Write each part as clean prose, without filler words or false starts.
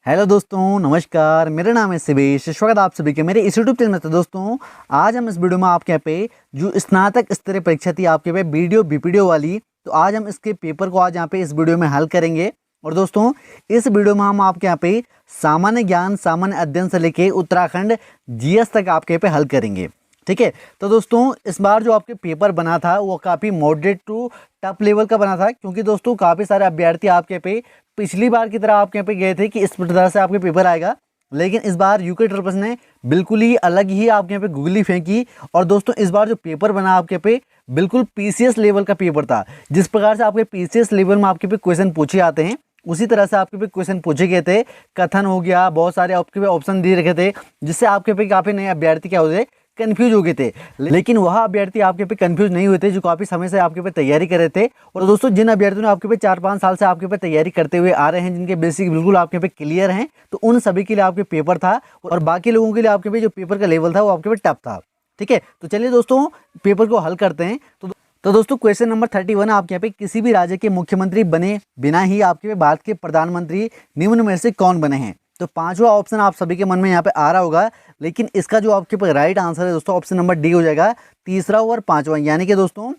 Hello दोस्तों, नमस्कार। मेरा नाम है शिवेश। स्वागत है आप सभी के मेरे इस यूट्यूब चैनल में। तो दोस्तों, आज हम इस वीडियो में आपके यहाँ पे जो स्नातक स्तरीय परीक्षा थी आपके पे वीडियो बीपीडीओ वाली, तो आज हम इसके पेपर को आज यहाँ पे इस वीडियो में हल करेंगे। और दोस्तों, इस वीडियो में हम आपके यहाँ पे सामान्य ज्ञान, सामान्य अध्ययन से लेके उत्तराखंड जीएस तक आपके यहाँ पे हल करेंगे। ठीक है। तो दोस्तों, इस बार जो आपके पेपर बना था वो काफ़ी मॉडरेट टू टफ लेवल का बना था, क्योंकि दोस्तों काफ़ी सारे अभ्यर्थी आपके पे पिछली बार की तरह आपके यहाँ पे गए थे कि इस तरह से आपके पेपर आएगा, लेकिन इस बार यूके ट्रिपल्स ने बिल्कुल ही अलग ही आपके यहाँ पे गुगली फेंकी। और दोस्तों, इस बार जो पेपर बना आपके पे बिल्कुल पीसीएस लेवल का पेपर था। जिस प्रकार से आपके पीसीएस लेवल में आपके पे क्वेश्चन पूछे जाते हैं, उसी तरह से आपके पे क्वेश्चन पूछे गए थे। कथन हो गया, बहुत सारे आपके पे ऑप्शन दिए रखे थे, जिससे आपके पे काफ़ी नए अभ्यर्थी क्या होते कंफ्यूज हो गए थे। लेकिन वह अभ्यर्थी आपके पे कंफ्यूज नहीं हुए थे जो काफ़ी समय से आपके पे तैयारी कर रहे थे। और दोस्तों, जिन अभ्यर्थियों ने आपके पे 4-5 साल से आपके पे तैयारी करते हुए आ रहे हैं, जिनके बेसिक बिल्कुल आपके पे क्लियर हैं, तो उन सभी के लिए आपके पेपर था। और बाकी लोगों के लिए आपके पे जो पेपर का लेवल था वो आपके पे टफ था। ठीक है। तो चलिए दोस्तों, पेपर को हल करते हैं। तो दोस्तों, क्वेश्चन नंबर 31 आपके यहाँ पे, किसी भी राज्य के मुख्यमंत्री बने बिना ही आपके पे भारत के प्रधानमंत्री निम्न में से कौन बने हैं। तो पांचवा ऑप्शन आप सभी के मन में यहाँ पे आ रहा होगा, लेकिन इसका जो आपके पास राइट आंसर है दोस्तों, ऑप्शन नंबर डी हो जाएगा। तीसरा और पांचवा, यानी कि दोस्तों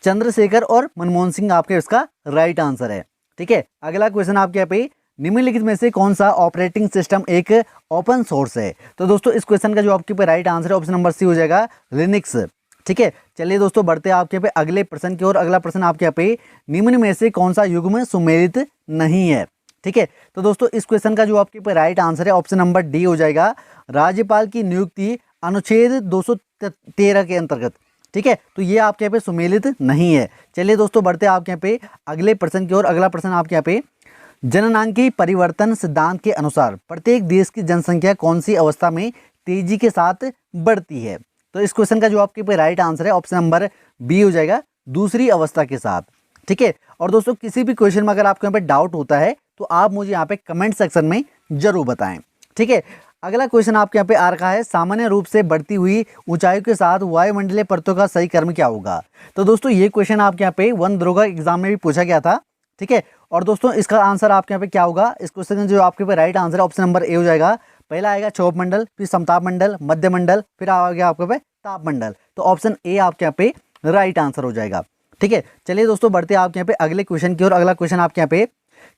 चंद्रशेखर और मनमोहन सिंह आपके इसका राइट आंसर है। ठीक है। अगला क्वेश्चन आपके यहाँ पे, निम्नलिखित में से कौन सा ऑपरेटिंग सिस्टम एक ओपन सोर्स है। तो दोस्तों, इस क्वेश्चन का जो आपके पे राइट आंसर है, ऑप्शन नंबर सी हो जाएगा, लिनक्स। ठीक है। चलिए दोस्तों, बढ़ते हैं आपके पे अगले प्रश्न की ओर। अगला प्रश्न आपके यहाँ पे, निम्न में से कौन सा युग्म सुमेलित नहीं है। ठीक है। तो दोस्तों, इस क्वेश्चन का जो आपके पे राइट आंसर है, ऑप्शन नंबर डी हो जाएगा, राज्यपाल की नियुक्ति अनुच्छेद 213 के अंतर्गत। ठीक है। तो ये आपके यहाँ पे सुमेलित नहीं है। चलिए दोस्तों, बढ़ते हैं आपके यहाँ पे अगले प्रश्न की ओर। अगला प्रश्न आपके यहाँ पे, जननांगी परिवर्तन सिद्धांत के अनुसार प्रत्येक देश की जनसंख्या कौन सी अवस्था में तेजी के साथ बढ़ती है। तो इस क्वेश्चन का जो आपके पे राइट आंसर है, ऑप्शन नंबर बी हो जाएगा, दूसरी अवस्था के साथ। ठीक है। और दोस्तों, किसी भी क्वेश्चन में अगर आपको यहाँ पे डाउट होता है तो आप मुझे यहाँ पे कमेंट सेक्शन में जरूर बताएं। ठीक है। अगला क्वेश्चन आपके यहाँ पे आ रखा है, सामान्य रूप से बढ़ती हुई ऊंचाई के साथ वायुमंडलीय परतों का सही क्रम क्या होगा। तो दोस्तों, ये क्वेश्चन आपके यहाँ पे वन दरोगा एग्जाम में भी पूछा गया था। ठीक है। और दोस्तों, इसका आंसर आपके यहाँ पे क्या होगा, इस क्वेश्चन का जो आपके पे राइट आंसर है, ऑप्शन नंबर ए हो जाएगा। पहला आएगा क्षोभ मंडल, फिर समताप मंडल, मध्य मंडल, फिर आ गया आपके पे ताप मंडल। तो ऑप्शन ए आपके यहाँ पे राइट आंसर हो जाएगा। ठीक है। चलिए दोस्तों, बढ़ते हैं आपके यहाँ पे अगले क्वेश्चन की ओर। अगला क्वेश्चन आपके यहाँ पे,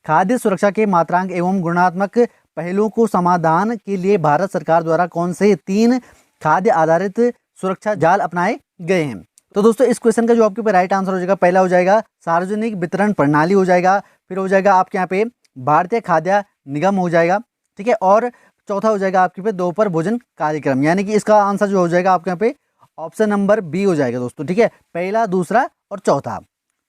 खाद्य सुरक्षा के मात्रांक एवं गुणात्मक पहलुओं को समाधान के लिए भारत सरकार द्वारा कौन से 3 खाद्य आधारित सुरक्षा जाल अपनाए गए हैं। तो दोस्तों, इस क्वेश्चन का जो आपके ऊपर राइट आंसर हो जाएगा, पहला हो जाएगा सार्वजनिक वितरण प्रणाली हो जाएगा, फिर हो जाएगा आपके यहाँ पे भारतीय खाद्य निगम हो जाएगा। ठीक है। और चौथा हो जाएगा आपके पे दोपहर भोजन कार्यक्रम, यानी कि इसका आंसर जो हो जाएगा आपके यहाँ पे ऑप्शन नंबर बी हो जाएगा दोस्तों। ठीक है। पहला, दूसरा और चौथा।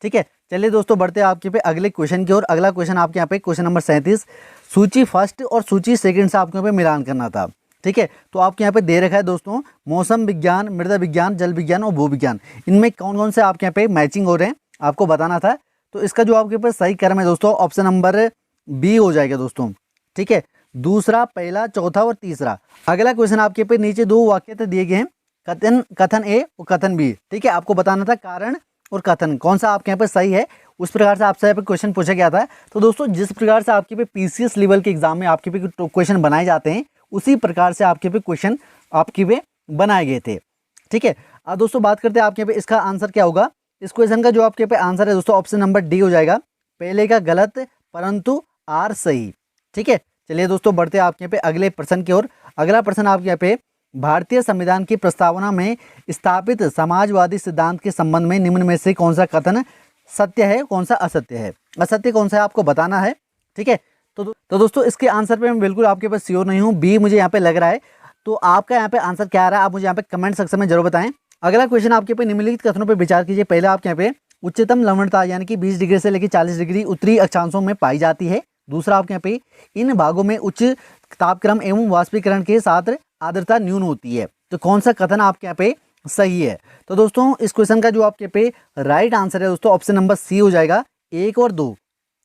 ठीक है। चलिए दोस्तों, बढ़ते हैं आपके पे अगले क्वेश्चन की ओर। अगला क्वेश्चन आपके यहाँ पे क्वेश्चन नंबर 37, सूची फर्स्ट और सूची सेकंड से आपके यहाँ पे मिलान करना था। ठीक है। तो आपके यहाँ पे दे रखा है दोस्तों, मौसम विज्ञान, मृदा विज्ञान, जल विज्ञान और भू विज्ञान, इनमें कौन कौन से आपके यहाँ पे मैचिंग हो रहे हैं आपको बताना था। तो इसका जो आपके पास सही क्रम है दोस्तों, ऑप्शन नंबर बी हो जाएगा दोस्तों। ठीक है। दूसरा, पहला, चौथा और तीसरा। अगला क्वेश्चन आपके पे नीचे 2 वाक्य दिए गए हैं, कथन ए और कथन बी। ठीक है। आपको बताना था कारण और कथन कौन सा आपके यहाँ पे सही है। उस प्रकार से आपसे यहाँ पे क्वेश्चन पूछा गया था। तो दोस्तों, जिस प्रकार से आपके पे पीसीएस लेवल के एग्जाम में आपके पे क्वेश्चन बनाए जाते हैं, उसी प्रकार से आपके पे क्वेश्चन आपके पे बनाए गए थे। ठीक है। अब दोस्तों, बात करते हैं आपके पे इसका आंसर क्या होगा। इस क्वेश्चन का जो आपके पे आंसर है दोस्तों, ऑप्शन नंबर डी हो जाएगा, पहले का गलत परंतु आर सही। ठीक है। चलिए दोस्तों, बढ़ते हैं आपके यहाँ पे अगले प्रश्न की ओर। अगला प्रश्न आपके यहाँ पे, भारतीय संविधान की प्रस्तावना में स्थापित समाजवादी सिद्धांत के संबंध में निम्न में से कौन सा कथन सत्य है, कौन सा असत्य है, असत्य कौन सा है आपको बताना है। ठीक है। तो दोस्तों, इसके आंसर पे मैं बिल्कुल आपके पास श्योर नहीं हूँ, बी मुझे यहाँ पे लग रहा है। तो आपका यहाँ पे आंसर क्या आ रहा है, आप मुझे यहाँ पे कमेंट सेक्शन में जरूर बताएं। अगला क्वेश्चन आपके पे, निम्नलिखित कथनों पर विचार कीजिए। पहला आपके यहाँ पे, उच्चतम लवणता यानी कि 20 डिग्री से लेकर 40 डिग्री उत्तरी अक्षांशों में पाई जाती है। दूसरा आपके यहाँ पे, इन भागों में उच्च तापक्रम एवं वाष्पीकरण के साथ आर्द्रता न्यून होती है। तो कौन सा कथन आपके यहाँ पे सही है। तो दोस्तों, इस क्वेश्चन का जो आपके पे राइट आंसर है दोस्तों, ऑप्शन नंबर सी हो जाएगा, 1 और 2।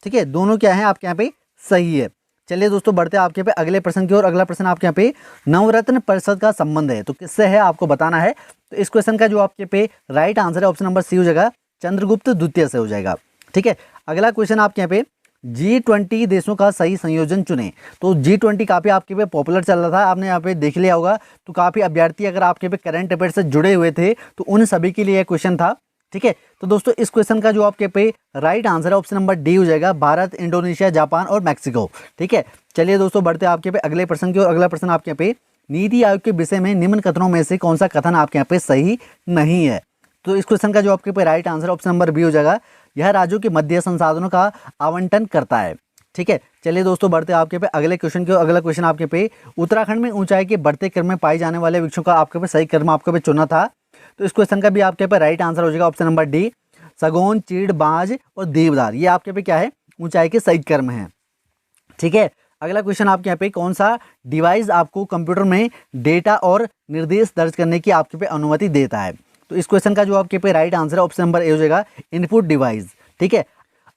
ठीक है। दोनों क्या है आपके यहाँ पे सही है। चलिए दोस्तों, बढ़ते हैं आपके पे अगले प्रश्न की ओर। अगला प्रश्न आपके यहाँ पे, नवरत्न परिषद का संबंध है, तो किससे है आपको बताना है। तो इस क्वेश्चन का जो आपके पे राइट आंसर है, ऑप्शन नंबर सी हो जाएगा, चंद्रगुप्त द्वितीय से हो जाएगा। ठीक है। अगला क्वेश्चन आपके यहाँ पे, G20 देशों का सही संयोजन चुनें। तो G20 काफ़ी आपके पे पॉपुलर चल रहा था, आपने यहाँ पे देख लिया होगा। तो काफ़ी अभ्यर्थी अगर आपके पे करंट अफेयर से जुड़े हुए थे तो उन सभी के लिए यह क्वेश्चन था। ठीक है, तो दोस्तों इस क्वेश्चन का जो आपके पे राइट आंसर है ऑप्शन नंबर डी हो जाएगा, भारत, इंडोनेशिया, जापान और मैक्सिको। ठीक है, चलिए दोस्तों बढ़ते हैं आपके पे अगले प्रश्न की ओर। अगला प्रश्न आपके पे, नीति आयोग के विषय में निम्न कथनों में से कौन सा कथन आपके यहाँ पे सही नहीं है। तो इस क्वेश्चन का जो आपके पे right answer option number B हो जाएगा, यह राज्यों के मध्य संसाधनों का आवंटन करता है। ठीक है, चलिए दोस्तों बढ़ते हैं आपके पे अगले क्वेश्चन की ओर। अगला क्वेश्चन आपके पे, उत्तराखंड में ऊंचाई के बढ़ते क्रम में पाए जाने वाले वृक्षों का आपके पे सही क्रम आपके पे चुना था। तो इस क्वेश्चन का भी आपके पे राइट आंसर हो जाएगा ऑप्शन नंबर डी, सगौन, चीड़, बांज और देवदार, ये आपके पे क्या है, ऊंचाई के सही क्रम है। ठीक है, अगला क्वेश्चन आपके यहाँ पे, कौन सा डिवाइस आपको कंप्यूटर में डेटा और निर्देश दर्ज करने की आपके पे अनुमति देता है। तो इस क्वेश्चन का जो आपके पे राइट आंसर है ऑप्शन नंबर ए हो जाएगा, इनपुट डिवाइस। ठीक है,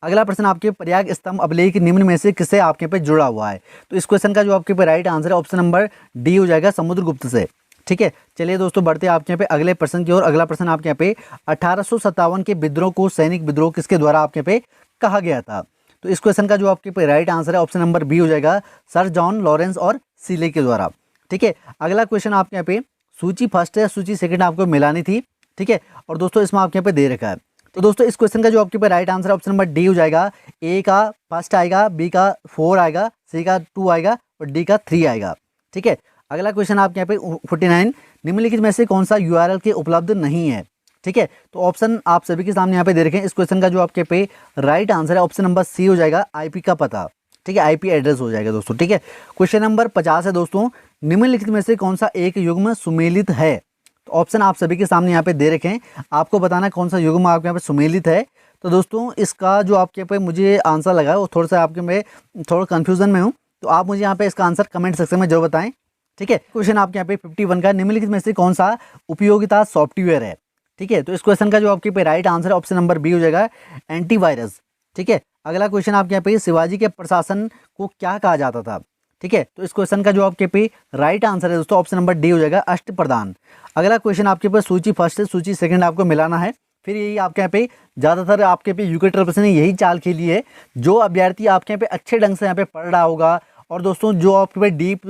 अगला प्रश्न आपके, प्रयाग स्तंभ अभिलेख निम्न में से किससे आपके पे जुड़ा हुआ है। तो इस क्वेश्चन का जो आपके पे राइट आंसर है ऑप्शन नंबर डी हो जाएगा, समुद्रगुप्त से। ठीक है, चलिए दोस्तों बढ़ते हैं आपके यहाँ पे अगले प्रश्न की ओर। अगला प्रश्न आपके यहाँ पे, 1857 के विद्रोह को सैनिक विद्रोह किसके द्वारा आपके पे कहा गया था। तो इस क्वेश्चन का जो आपके पे राइट आंसर है ऑप्शन नंबर बी हो जाएगा, सर जॉन लॉरेंस और सीले के द्वारा। ठीक है, अगला क्वेश्चन आपके यहाँ पे, सूची फर्स्ट है सूची सेकंड आपको मिलानी थी। ठीक है, और दोस्तों इसमें आपके यहाँ पे दे रखा है। तो दोस्तों इस क्वेश्चन का जो आपके पे राइट आंसर है ऑप्शन नंबर डी हो जाएगा, ए का फर्स्ट आएगा, बी का 4 आएगा, सी का 2 आएगा और डी का 3 आएगा। ठीक है, अगला क्वेश्चन आपके यहाँ पे 49, निम्नलिखित में से कौन सा यूआरएल के उपलब्ध नहीं है। ठीक है, तो ऑप्शन आप सभी के सामने यहाँ पे दे रखे हैं। इस क्वेश्चन का जो आपके पे राइट आंसर है ऑप्शन नंबर सी हो जाएगा, आईपी का पता। ठीक है, आईपी एड्रेस हो जाएगा दोस्तों। ठीक है, क्वेश्चन नंबर 50 है दोस्तों, निम्नलिखित में से कौन सा एक युग्म सुमेलित है। तो ऑप्शन आप सभी के सामने यहाँ पे दे रखे हैं, आपको बताना कौन सा युग्म आपके यहाँ पे सुमेलित है। तो दोस्तों इसका जो आपके पे मुझे आंसर लगा है वो थोड़ा सा आपके में थोड़ा कन्फ्यूजन में हूँ, तो आप मुझे यहाँ पे इसका आंसर कमेंट सेक्शन में जरूर बताएं। ठीक है, क्वेश्चन आपके यहाँ पे 51 का, निम्नलिखित में से कौन सा उपयोगिता सॉफ्टवेयर है। ठीक है, तो इस क्वेश्चन का जो आपके पे राइट आंसर है ऑप्शन नंबर बी हो जाएगा, एंटीवायरस। ठीक है, अगला क्वेश्चन आपके यहाँ पे, शिवाजी के प्रशासन को क्या कहा जाता था। ठीक है, तो इस क्वेश्चन का जो आपके पे राइट आंसर है दोस्तों ऑप्शन नंबर डी हो जाएगा, अष्टप्रधान। अगला क्वेश्चन आपके पास, सूची फर्स्ट है सूची सेकंड आपको मिलाना है। फिर यही आपके यहाँ पे ज़्यादातर आपके पे यूके ट्रिपल ने यही चाल खेली है, जो अभ्यर्थी आपके यहाँ पे अच्छे ढंग से यहाँ पे पढ़ रहा होगा और दोस्तों जो आपके पे डीप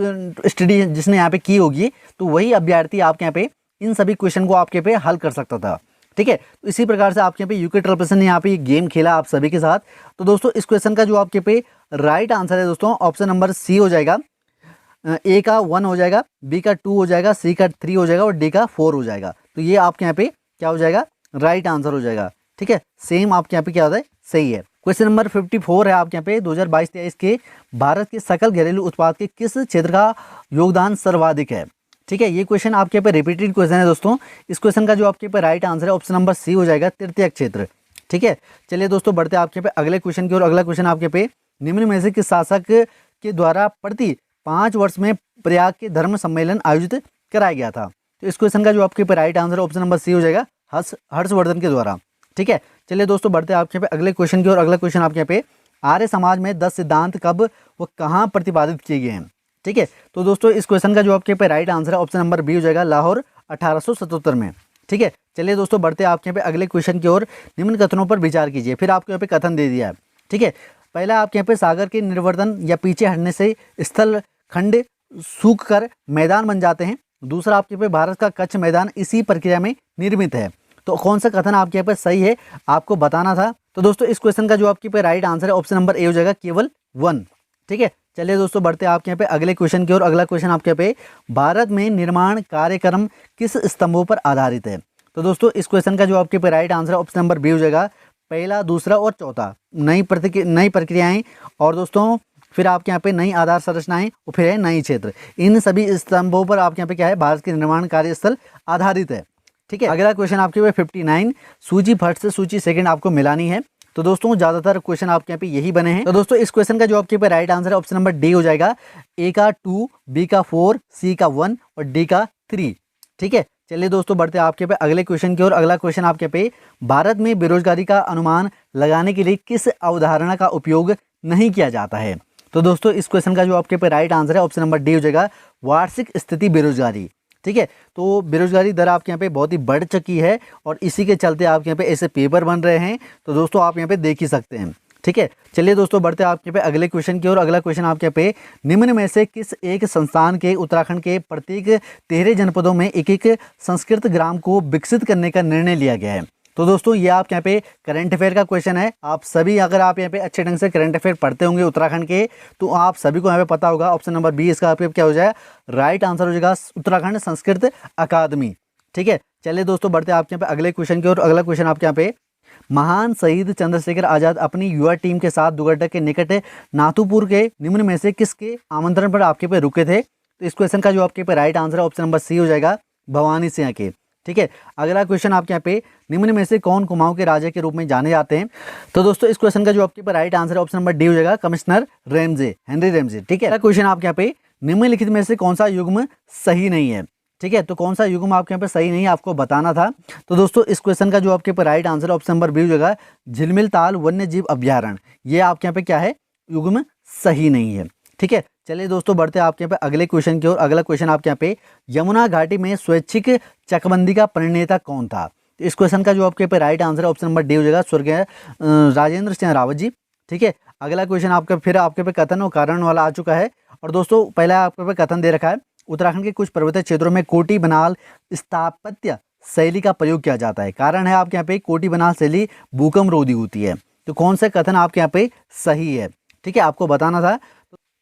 स्टडी जिसने यहाँ पे की होगी, तो वही अभ्यर्थी आपके यहाँ पे इन सभी क्वेश्चन को आपके पे हल कर सकता था। ठीक है, तो इसी प्रकार से आपके यहाँ पे यूके ट्रिपल ने यहाँ पे गेम खेला आप सभी के साथ। तो दोस्तों इस क्वेश्चन का जो आपके पे राइट आंसर है दोस्तों ऑप्शन नंबर सी हो जाएगा, ए का 1 हो जाएगा, बी का 2 हो जाएगा, सी का 3 हो जाएगा और डी का 4 हो जाएगा। तो ये आपके यहाँ पे क्या हो जाएगा, राइट आंसर हो जाएगा। ठीक है, सेम आपके यहाँ पे क्या होता है, सही है। क्वेश्चन नंबर 54 है आपके यहाँ पे, 2022-23 के भारत के सकल घरेलू उत्पाद के किस क्षेत्र का योगदान सर्वाधिक है। ठीक है, ये क्वेश्चन आपके पे रिपीटेड क्वेश्चन है दोस्तों। इस क्वेश्चन का जो आपके पे राइट आंसर है ऑप्शन नंबर सी हो जाएगा, तृतीय क्षेत्र। ठीक है, चलिए दोस्तों बढ़ते हैं आपके पे अगले क्वेश्चन की ओर। अगला क्वेश्चन आपके पे, निम्न में से किस शासक के द्वारा प्रति 5 वर्ष में प्रयाग के धर्म सम्मेलन आयोजित कराया गया था। तो इस क्वेश्चन का जो आपके पे right answer option number C हो जाएगा, हर्षवर्धन के द्वारा। ठीक है, चलिए दोस्तों बढ़ते हैं आपके पे अगले क्वेश्चन की ओर। अगला क्वेश्चन आपके यहाँ पे, आर्य समाज में 10 सिद्धांत कब व कहाँ प्रतिपादित किए गए हैं। ठीक है, तो दोस्तों इस क्वेश्चन का जो आपके पे राइट आंसर है ऑप्शन नंबर बी हो जाएगा, लाहौर 1877 में। ठीक है, चलिए दोस्तों बढ़ते हैं आपके यहाँ पे अगले क्वेश्चन की ओर। निम्न कथनों पर विचार कीजिए। फिर आपके यहाँ पे कथन दे दिया है। ठीक है, पहला आपके यहाँ पे, सागर के निर्वर्तन या पीछे हटने से स्थल खंड सूख कर मैदान बन जाते हैं। दूसरा आपके पे, भारत का कच्छ मैदान इसी प्रक्रिया में निर्मित है। तो कौन सा कथन आपके यहाँ पे सही है आपको बताना था। तो दोस्तों इस क्वेश्चन का जो आपके पे राइट आंसर है ऑप्शन नंबर ए हो जाएगा, केवल 1। ठीक है, चलिए दोस्तों बढ़ते हैं आपके यहाँ पे अगले क्वेश्चन की ओर। अगला क्वेश्चन आपके यहाँ पे, भारत में निर्माण कार्यक्रम किस स्तंभों पर आधारित है। तो दोस्तों इस क्वेश्चन का जो आपके पे राइट आंसर है ऑप्शन नंबर बी हो जाएगा, पहला, दूसरा और चौथा। नई प्रक्रियाएं और दोस्तों फिर आपके यहाँ पे नई आधार संरचनाएं और फिर है नई क्षेत्र। इन सभी स्तंभों पर आपके यहाँ पे क्या है, भारत के निर्माण कार्यस्थल आधारित है। ठीक है, अगला क्वेश्चन आपके पे 59, सूची फर्स्ट से सूची सेकंड आपको मिलानी है। तो दोस्तों ज़्यादातर क्वेश्चन आपके यहाँ पे यही बने हैं। तो दोस्तों इस क्वेश्चन का जो आपके पे राइट आंसर है ऑप्शन नंबर डी हो जाएगा, ए का 2, बी का 4, सी का 1 और डी का 3। ठीक है, चलिए दोस्तों बढ़ते हैं आपके पे अगले क्वेश्चन की ओर। अगला क्वेश्चन आपके पे, भारत में बेरोजगारी का अनुमान लगाने के लिए किस अवधारणा का उपयोग नहीं किया जाता है। तो दोस्तों इस क्वेश्चन का जो आपके पे राइट आंसर है ऑप्शन नंबर डी हो जाएगा, वार्षिक स्थिति बेरोजगारी। ठीक है, तो बेरोजगारी दर आपके यहाँ पे बहुत ही बढ़ चुकी है और इसी के चलते आपके यहाँ पे ऐसे पेपर बन रहे हैं। तो दोस्तों आप यहाँ पे देख ही सकते हैं। ठीक है, चलिए दोस्तों बढ़ते हैं आपके पे अगले क्वेश्चन की ओर। अगला क्वेश्चन आपके पे, निम्न में से किस एक संस्थान के उत्तराखंड के प्रत्येक 13 जनपदों में एक एक संस्कृत ग्राम को विकसित करने का निर्णय लिया गया है। तो दोस्तों ये आपके यहाँ पे करंट अफेयर का क्वेश्चन है। आप सभी अगर आप यहाँ पे अच्छे ढंग से करंट अफेयर पढ़ते होंगे उत्तराखंड के, तो आप सभी को यहाँ पे पता होगा। ऑप्शन नंबर बी इसका आपके क्या हो जाएगा, राइट आंसर हो जाएगा उत्तराखंड संस्कृत अकादमी। ठीक है, चलिए दोस्तों बढ़ते हैं आपके यहाँ पे अगले क्वेश्चन की ओर। अगला क्वेश्चन आपके यहाँ पे, महान शहीद चंद्रशेखर आजाद अपनी युवा टीम के साथ दुगड्डा के निकट नाथुपुर के निम्न में से किसके आमंत्रण पर आपके पे रुके थे। तो इस क्वेश्चन का जो आपके पे राइट आंसर है ऑप्शन नंबर सी हो जाएगा, भवानी सिंह के। ठीक है, अगला क्वेश्चन आपके यहाँ पे, निम्न में से कौन कुमाऊं के राजा के रूप में जाने जाते हैं। तो दोस्तों इस क्वेश्चन का जो आपके पे राइट आंसर है ऑप्शन नंबर डी हो जाएगा, कमिश्नर रेमजे, हेनरी रेमजे। ठीक है, अगला क्वेश्चन आपके यहाँ पे, निम्नलिखित में से कौन सा युग्म सही नहीं है। ठीक है, तो कौन सा युग्म आपके यहाँ पे सही नहीं है आपको बताना था। तो दोस्तों इस क्वेश्चन का जो आपके ऊपर right answer option number B हो जाएगा, झिलमिल ताल वन्य जीव अभ्यारण्य। ये आपके यहाँ पे क्या है, युग्म सही नहीं है। ठीक है, चलिए दोस्तों बढ़ते हैं आपके यहाँ पे अगले क्वेश्चन की ओर। अगला क्वेश्चन आपके यहाँ पे, यमुना घाटी में स्वैच्छिक चकबंदी का प्रणेता कौन था। तो इस क्वेश्चन का जो आपके पे राइट आंसर है ऑप्शन नंबर डी हो जाएगा, स्वर्गीय राजेंद्र सिंह रावत जी। ठीक है, अगला क्वेश्चन आपका फिर आपके पे कथन और कारण वाला आ चुका है। और दोस्तों पहला आपके पे कथन दे रखा है, उत्तराखंड के कुछ पर्वतीय क्षेत्रों में कोटी बनाल स्थापत्य शैली का प्रयोग किया जाता है। कारण है आपके यहाँ पे कोटी बनाल शैली भूकंप रोधी होती है। तो कौन सा कथन आपके यहाँ पे सही है, ठीक है, आपको बताना था।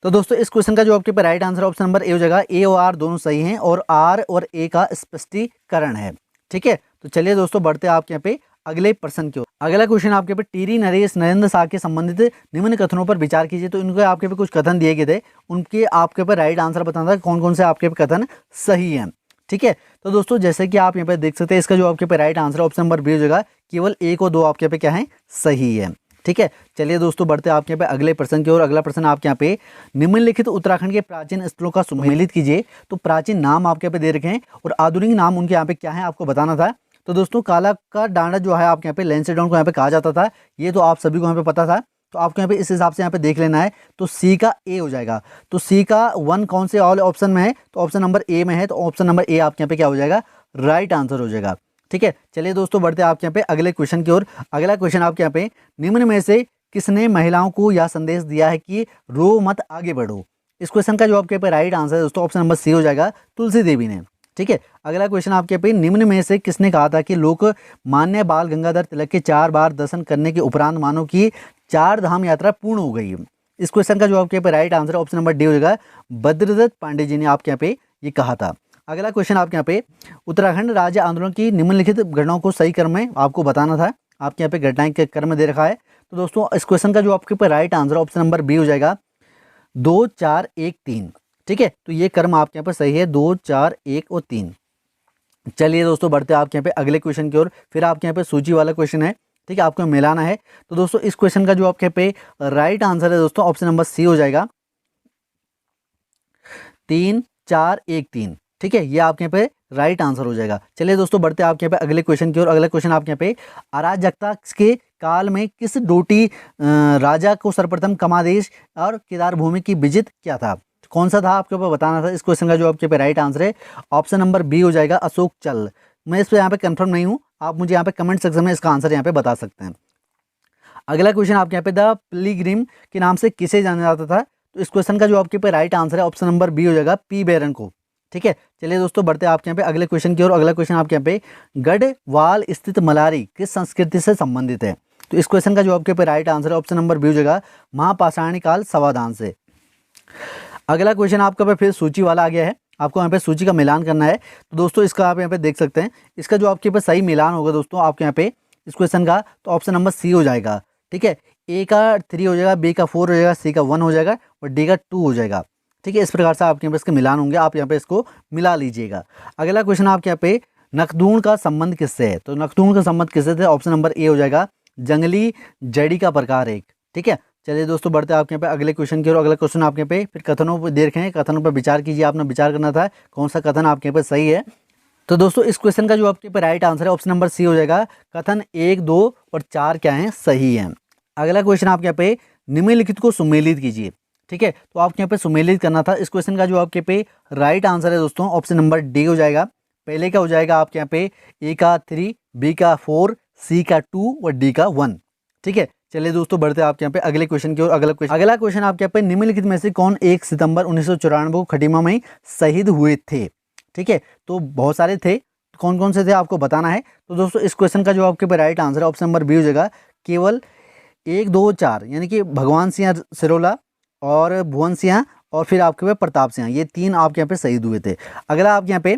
तो दोस्तों इस क्वेश्चन का जो आपके पे right answer option number A हो जाएगा, ए और आर दोनों सही हैं और आर और ए का स्पष्टीकरण है। ठीक है, तो चलिए दोस्तों बढ़ते हैं आपके यहाँ पे अगले प्रश्न की ओर। अगला क्वेश्चन आपके पे, टीरी नरेश नरेंद्र शाह के संबंधित निम्न कथनों पर विचार कीजिए। तो इनके आपके पे कुछ कथन दिए गए थे, उनके आपके पे राइट आंसर बताना था कौन कौन से आपके पे कथन सही हैं। ठीक है, तो दोस्तों जैसे कि आप यहाँ पे देख सकते हैं, इसका जो आपके पे right answer option number B हो जाएगा, केवल एक और दो आपके पे क्या है, सही है। ठीक है, चलिए दोस्तों बढ़ते हैं आपके यहाँ पे अगले प्रश्न की ओर। अगला प्रश्न आपके यहाँ पे, निम्नलिखित उत्तराखंड के प्राचीन स्थलों का सुमेलित कीजिए। तो प्राचीन नाम आपके पे दे रखे हैं और आधुनिक नाम उनके यहाँ पे क्या है आपको बताना था। तो दोस्तों काला का डांडा जो है आपके यहाँ पे लैंसेडाउन को यहाँ पे कहा जाता था, ये तो आप सभी को यहाँ पे पता था। तो आपको यहाँ पे इस हिसाब से यहाँ पे देख लेना है। तो सी का ए हो जाएगा। तो सी का 1 कौन से ऑल ऑप्शन में है, तो ऑप्शन नंबर ए में है। तो ऑप्शन नंबर ए आपके यहाँ पे क्या हो जाएगा, राइट आंसर हो जाएगा। ठीक है, चलिए दोस्तों बढ़ते हैं आपके यहाँ पे अगले क्वेश्चन की ओर। अगला क्वेश्चन आपके यहाँ पे, निम्न में से किसने महिलाओं को यह संदेश दिया है कि रो मत आगे बढ़ो। इस क्वेश्चन का जो आपके पे राइट आंसर है दोस्तों ऑप्शन नंबर सी हो जाएगा, तुलसी देवी ने। ठीक है, अगला क्वेश्चन आपके पे, निम्न में से किसने कहा था कि लोक मान्य बाल गंगाधर तिलक के 4 बार दर्शन करने के उपरांत मानो की 4 धाम यात्रा पूर्ण हो गई। इस क्वेश्चन का जो आपके पे right answer option number D हो जाएगा, बद्रदत्त पांडे जी ने आपके यहाँ पे ये कहा था। अगला क्वेश्चन आपके यहाँ पे, उत्तराखंड राज्य आंदोलन की निम्नलिखित घटनाओं को सही क्रम में आपको बताना था। आपके यहाँ पे घटनाएं के क्रम दे रखा है। तो दोस्तों इस क्वेश्चन का जो आपके ऊपर right answer option number B हो जाएगा, 2 4 1 3। ठीक है, तो ये क्रम आपके यहाँ पर सही है, 2 4 1 और 3। चलिए दोस्तों बढ़ते हैं आपके यहाँ पे अगले क्वेश्चन की ओर। फिर आपके यहाँ पे सूची वाला क्वेश्चन है। ठीक है, आपको मिलाना है। तो दोस्तों इस क्वेश्चन का जो आपके पे राइट आंसर है दोस्तों ऑप्शन नंबर सी हो जाएगा, 3 4 1 3। ठीक है, ये आपके यहाँ पे राइट आंसर हो जाएगा। चलिए दोस्तों बढ़ते हैं आपके यहाँ पे अगले क्वेश्चन की ओर। अगला क्वेश्चन आपके यहाँ पे, अराजकता के काल में किस डोटी राजा को सर्वप्रथम कमादेश और केदार भूमि की विजित किया था। कौन सा था आपके ऊपर बताना था। इस क्वेश्चन का जो आपके पे राइट आंसर है ऑप्शन नंबर बी हो जाएगा, अशोक चल। मैं इस पर यहाँ पे कंफर्म नहीं हूँ, आप मुझे यहाँ पे कमेंट सेक्शन में इसका आंसर यहाँ पे बता सकते हैं। अगला क्वेश्चन आपके यहाँ पे, द पिलग्रिम के नाम से किसे जाना जाता था। तो इस क्वेश्चन का जो आपके पे राइट आंसर है ऑप्शन नंबर बी हो जाएगा, पी बैरन को। ठीक है, चलिए दोस्तों बढ़ते हैं आपके यहाँ पे अगले क्वेश्चन की ओर। अगला क्वेश्चन आपके यहाँ पे, गढ़वाल स्थित मलारी किस संस्कृति से संबंधित है। तो इस क्वेश्चन का जो आपके पे राइट आंसर है ऑप्शन नंबर बी हो जाएगा, महापाषाणी काल समाधान से। अगला क्वेश्चन आपका पे फिर सूची वाला आ गया है, आपको यहाँ पे सूची का मिलान करना है। तो दोस्तों इसका आप यहाँ पे देख सकते हैं, इसका जो आपके पे सही मिलान होगा दोस्तों आपके यहाँ पे इस क्वेश्चन का, तो ऑप्शन नंबर सी हो जाएगा। ठीक है, ए का 3 हो जाएगा, बी का 4 हो जाएगा, सी का 1 हो जाएगा और डी का 2 हो जाएगा। ठीक है, इस प्रकार से आपके यहाँ पे इसके मिलान होंगे, आप यहाँ पे इसको मिला लीजिएगा। अगला क्वेश्चन आपके यहाँ पे, नखदून का संबंध किससे है। तो नखदून का संबंध किससे थे, ऑप्शन नंबर ए हो जाएगा, जंगली जड़ी का प्रकार एक। ठीक है, चलिए दोस्तों बढ़ते हैं आपके यहाँ पे अगले क्वेश्चन की ओर। अगला क्वेश्चन आपके यहाँ पे, फिर कथनों पर देख रहे हैं, कथनों पर विचार कीजिए। आपने विचार करना था कौन सा कथन आपके यहाँ पे सही है। तो दोस्तों इस क्वेश्चन का जो आपके पे राइट आंसर है ऑप्शन नंबर सी हो जाएगा, कथन 1 2 और 4 क्या है, सही है। अगला क्वेश्चन आपके यहाँ पे, निम्नलिखित को सुमेलित कीजिए। ठीक है, तो आपके यहाँ पे सुमेलित करना था। इस क्वेश्चन का जो आपके पे राइट आंसर है दोस्तों ऑप्शन नंबर डी हो जाएगा। पहले का हो जाएगा आपके यहाँ पे, ए का 3, बी का 4, सी का 2 और डी का 1। ठीक है, चलिए दोस्तों बढ़ते हैं आपके यहाँ पे अगले क्वेश्चन की ओर। अगला क्वेश्चन आपके यहाँ पे निम्नलिखित में से कौन 1 सितंबर 1994 को खटीमा में शहीद हुए थे। ठीक है, तो बहुत सारे थे, कौन कौन से थे आपको बताना है। तो दोस्तों इस क्वेश्चन का जो आपके पे राइट आंसर है ऑप्शन नंबर बी हो जाएगा, केवल 1, 2, 4, यानी कि भगवान सिंह सिरोला और भुवन सिंह और फिर आपके पे प्रताप सिंह, ये 3 आपके यहाँ पे शहीद हुए थे। अगला आपके यहाँ पे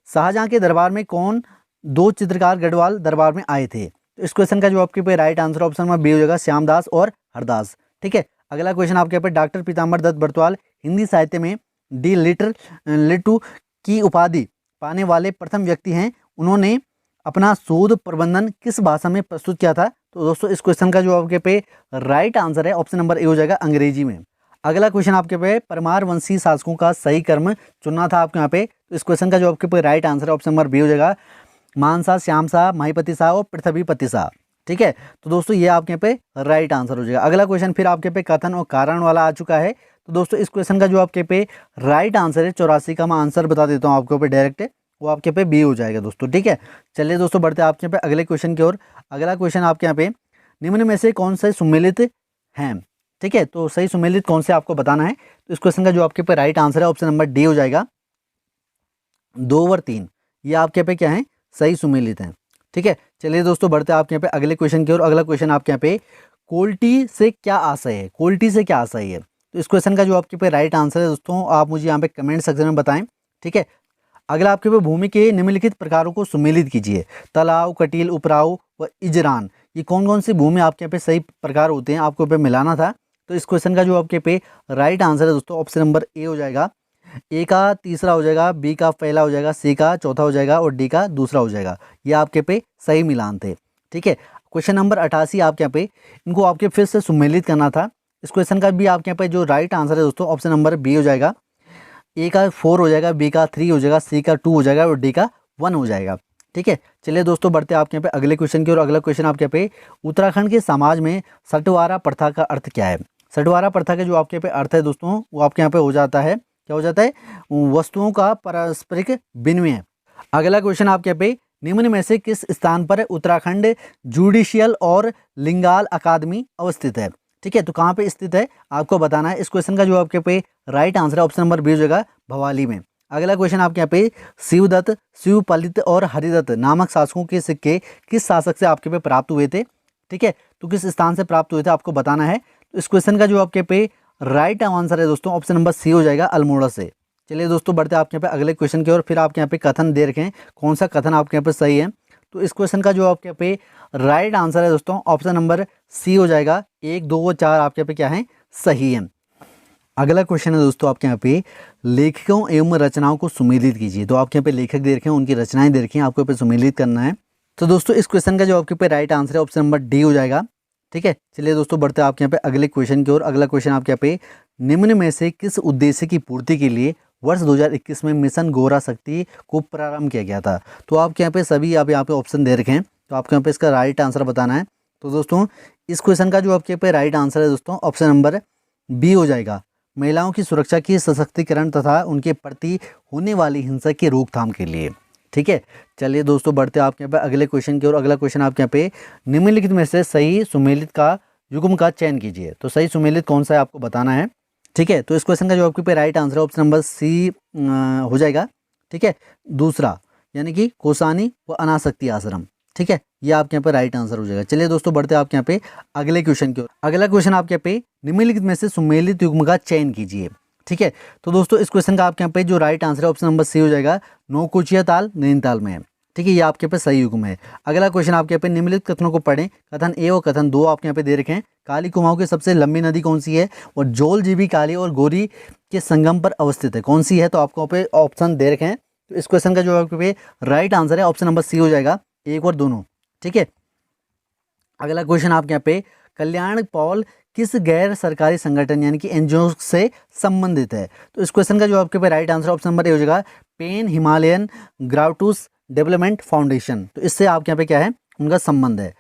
शाहजहां के दरबार में कौन 2 चित्रकार गढ़वाल दरबार में आए थे। तो इस क्वेश्चन का जो आपके पे right answer option number B हो जाएगा, श्यामदास और हरदास। ठीक है, अगला क्वेश्चन आपके यहाँ पे डॉक्टर पीताम्बर दत्त बर्तवाल हिंदी साहित्य में डी लिटू की उपाधि पाने वाले प्रथम व्यक्ति हैं। उन्होंने अपना शोध प्रबंधन किस भाषा में प्रस्तुत किया था। तो दोस्तों इस क्वेश्चन का जो आपके पे राइट आंसर है ऑप्शन नंबर ए हो जाएगा, अंग्रेजी में। अगला क्वेश्चन आपके पे परमार वंशी शासकों का सही कर्म चुनना था आपके यहाँ पे। तो इस क्वेश्चन का जो आपके पे राइट आंसर है ऑप्शन नंबर बी हो जाएगा, मानसा, श्याम शाह, महिपति शाह और पृथ्वीपति शाह। ठीक है, तो दोस्तों ये आपके पे राइट आंसर हो जाएगा। अगला क्वेश्चन फिर आपके पे कथन और कारण वाला आ चुका है। तो दोस्तों इस क्वेश्चन का जो आपके पे राइट आंसर है 84 का, मैं आंसर बता देता हूँ आपके ऊपर डायरेक्ट, वो आपके पे बी हो जाएगा दोस्तों। ठीक है, चलिए दोस्तों बढ़ते हैं आपके पे अगले क्वेश्चन की ओर। अगला क्वेश्चन आपके यहाँ पे निम्न में से कौन से सुमेलित हैं। ठीक है, तो सही सुमेलित कौन से आपको बताना है। तो इस क्वेश्चन का जो आपके पे राइट आंसर है ऑप्शन नंबर डी हो जाएगा, 2 और 3, ये आपके पे क्या है, सही सुमेलित हैं। ठीक है, चलिए दोस्तों बढ़ते हैं आपके यहाँ पे अगले क्वेश्चन की ओर। अगला क्वेश्चन आपके यहाँ पे कोल्टी से क्या आशय है, कोल्टी से क्या आशय है। तो इस क्वेश्चन का जो आपके पे राइट आंसर है दोस्तों, आप मुझे यहाँ पे कमेंट सेक्शन में बताएं। ठीक है, अगला आपके पे भूमि के निम्नलिखित प्रकारों को सुमेलित कीजिए। तालाब, कटील, उपराव व इजरान, ये कौन कौन सी भूमि आपके यहाँ पे सही प्रकार होते हैं, आपको पे मिलाना था। तो इस क्वेश्चन का जो आपके पे राइट आंसर है दोस्तों ऑप्शन नंबर ए हो जाएगा, ए का तीसरा हो जाएगा, बी का पहला हो जाएगा, सी का चौथा हो जाएगा और डी का दूसरा हो जाएगा। ये आपके पे सही मिलान थे। ठीक है, क्वेश्चन नंबर 88 आपके यहाँ पे इनको आपके फिर से सुमेलित करना था। इस क्वेश्चन का भी आपके यहाँ पे जो राइट आंसर है दोस्तों ऑप्शन नंबर बी हो जाएगा, ए का 4 हो जाएगा, बी का 3 हो जाएगा, सी का 2 हो जाएगा और डी का 1 हो जाएगा। ठीक है, चलिए दोस्तों बढ़ते हैं आपके यहाँ पे अगले क्वेश्चन की और। अगला क्वेश्चन आपके यहाँ पे उत्तराखंड के समाज में सटवारा प्रथा का अर्थ क्या है। सटवारा प्रथा का जो आपके पे अर्थ है दोस्तों, वो आपके यहाँ पे हो जाता है, क्या हो जाता है, वस्तुओं का पारस्परिक विनिमय। अगला क्वेश्चन आपके यहाँ पे निम्न में से किस स्थान पर उत्तराखंड जुडिशियल और लिंगाल अकादमी अवस्थित है। ठीक है, तो कहाँ पे स्थित है आपको बताना है। इस क्वेश्चन का जो आपके पे राइट आंसर है ऑप्शन नंबर बी हो जाएगा, भवाली में। अगला क्वेश्चन आपके यहाँ पे शिवदत्त, शिवपालित और हरिदत्त नामक शासकों के सिक्के किस शासक से आपके पे प्राप्त हुए थे। ठीक है, तो किस स्थान से प्राप्त हुए थे आपको बताना है। तो इस क्वेश्चन का जो आपके पे राइट आंसर है दोस्तों ऑप्शन नंबर सी हो जाएगा, अल्मोड़ा से। चलिए दोस्तों बढ़ते हैं आपके यहाँ पे अगले क्वेश्चन की ओर। फिर आपके यहाँ पे कथन दे रखे हैं, कौन सा कथन आपके यहाँ पे सही है। तो इस क्वेश्चन का जो आपके यहाँ पे राइट आंसर है दोस्तों ऑप्शन नंबर सी हो जाएगा, 1, 2 और 4 आपके यहाँ पे क्या है, सही है। अगला क्वेश्चन है दोस्तों आपके यहाँ पे लेखकों एवं रचनाओं को सुमेलित कीजिए। तो आपके यहाँ पे लेखक दे रखे हैं, उनकी रचनाएं दे रखी हैं, आपको यहाँ पे सुमेलित करना है। तो दोस्तों इस क्वेश्चन का जो आपके पे राइट आंसर है ऑप्शन नंबर डी हो जाएगा। ठीक है, चलिए दोस्तों बढ़ते हैं आपके यहाँ पे अगले क्वेश्चन की ओर। अगला क्वेश्चन आपके यहाँ पे निम्न में से किस उद्देश्य की पूर्ति के लिए वर्ष 2021 में मिशन गौरा शक्ति को प्रारंभ किया गया था। तो आपके यहाँ पे सभी आप यहाँ पे ऑप्शन दे रखे हैं, तो आपके यहाँ पे इसका राइट आंसर बताना है। तो दोस्तों इस क्वेश्चन का जो आपके पे राइट आंसर है दोस्तों ऑप्शन नंबर बी हो जाएगा, महिलाओं की सुरक्षा की सशक्तिकरण तथा उनके प्रति होने वाली हिंसा की रोकथाम के लिए। ठीक है, चलिए दोस्तों बढ़ते हैं आपके यहाँ पे अगले क्वेश्चन की ओर। अगला क्वेश्चन आपके यहाँ पे निम्नलिखित में से सही सुमेलित का युग्म का चयन कीजिए। तो सही सुमेलित कौन सा है आपको बताना है। ठीक है, तो इस क्वेश्चन का जो आपके पे राइट आंसर है ऑप्शन नंबर सी हो जाएगा। ठीक है, दूसरा यानी कि कोसानी व अनासक्ति आश्रम। ठीक है, ये आपके यहाँ पे राइट आंसर हो जाएगा। चलिए दोस्तों बढ़ते हैं आपके यहाँ पे अगले क्वेश्चन की ओर। अगला क्वेश्चन आपके यहाँ पे निम्नलिखित में से सुमेलित युग्म का चयन कीजिए। ठीक है, तो दोस्तों इस क्वेश्चन का आपके यहाँ पे जो राइट आंसर है ऑप्शन नंबर सी हो जाएगा, नौकुचिया ताल नैनीताल में है। ठीक है, ये आपके पे सही युग्म है। अगला क्वेश्चन आपके यहाँ पे निम्नलिखित कथनों को पढ़ें। कथन ए और कथन 2 आपके यहाँ पे दे रखे हैं। काली कुमाऊं की सबसे लंबी नदी कौन सी है और जोल जीबी काली और गोरी के संगम पर अवस्थित है, कौन सी है। तो आपको पे ऑप्शन दे रखे हैं। तो इस क्वेश्चन का जो आपके पे राइट आंसर है ऑप्शन नंबर सी हो जाएगा, 1 और दोनों। ठीक है, अगला क्वेश्चन आपके यहाँ पे कल्याण पॉल किस गैर सरकारी संगठन यानी कि एनजीओ से संबंधित है। तो इस क्वेश्चन का जो आपके पे right answer option number A हो जाएगा, पेन हिमालयन ग्राउटूस डेवलपमेंट फाउंडेशन। तो इससे आपके यहाँ पे क्या है, उनका संबंध है।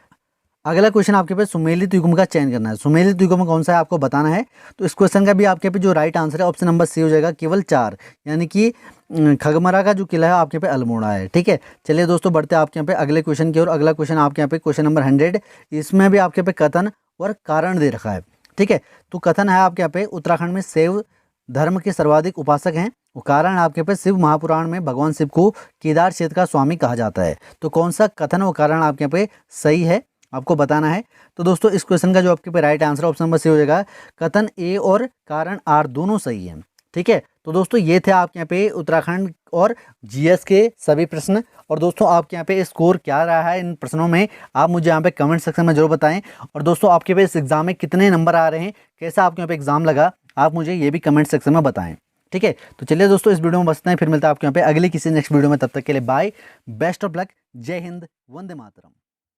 अगला क्वेश्चन आपके पे सुमेलित युग्म का चयन करना है। सुमेलित युग्म कौन सा है आपको बताना है। तो इस क्वेश्चन का भी आपके पे जो राइट आंसर है ऑप्शन नंबर सी हो जाएगा, केवल 4 यानी कि खगमरा का जो किला है आपके पे अल्मोड़ा है। ठीक है, चलिए दोस्तों बढ़ते हैं आपके यहाँ पे अगले क्वेश्चन की ओर। अगला क्वेश्चन आपके यहाँ पे क्वेश्चन नंबर 100, इसमें भी आपके पे कथन और कारण दे रखा है। ठीक है, तो कथन है आपके यहाँ पे उत्तराखंड में शैव धर्म के सर्वाधिक उपासक हैं। वो कारण आपके पे शिव महापुराण में भगवान शिव को केदार क्षेत्र का स्वामी कहा जाता है। तो कौन सा कथन व कारण आपके यहाँ पे सही है आपको बताना है। तो दोस्तों इस क्वेश्चन का जो आपके पे right answer option number C हो जाएगा, कथन ए और कारण आर दोनों सही हैं। ठीक है, तो दोस्तों ये थे आपके यहाँ पे उत्तराखंड और जीएस के सभी प्रश्न। और दोस्तों आपके यहाँ पे स्कोर क्या रहा है इन प्रश्नों में, आप मुझे यहाँ पे कमेंट सेक्शन में जरूर बताएं। और दोस्तों आपके पे इस एग्जाम में कितने नंबर आ रहे हैं, कैसा आपके यहाँ पे एग्जाम लगा, आप मुझे ये भी कमेंट सेक्शन में बताएं। ठीक है, तो चलिए दोस्तों इस वीडियो में बस इतना ही, फिर मिलता है आपके यहाँ पे अगली किसी नेक्स्ट वीडियो में। तब तक के लिए बाय, बेस्ट ऑफ लक, जय हिंद, वंदे मातरम।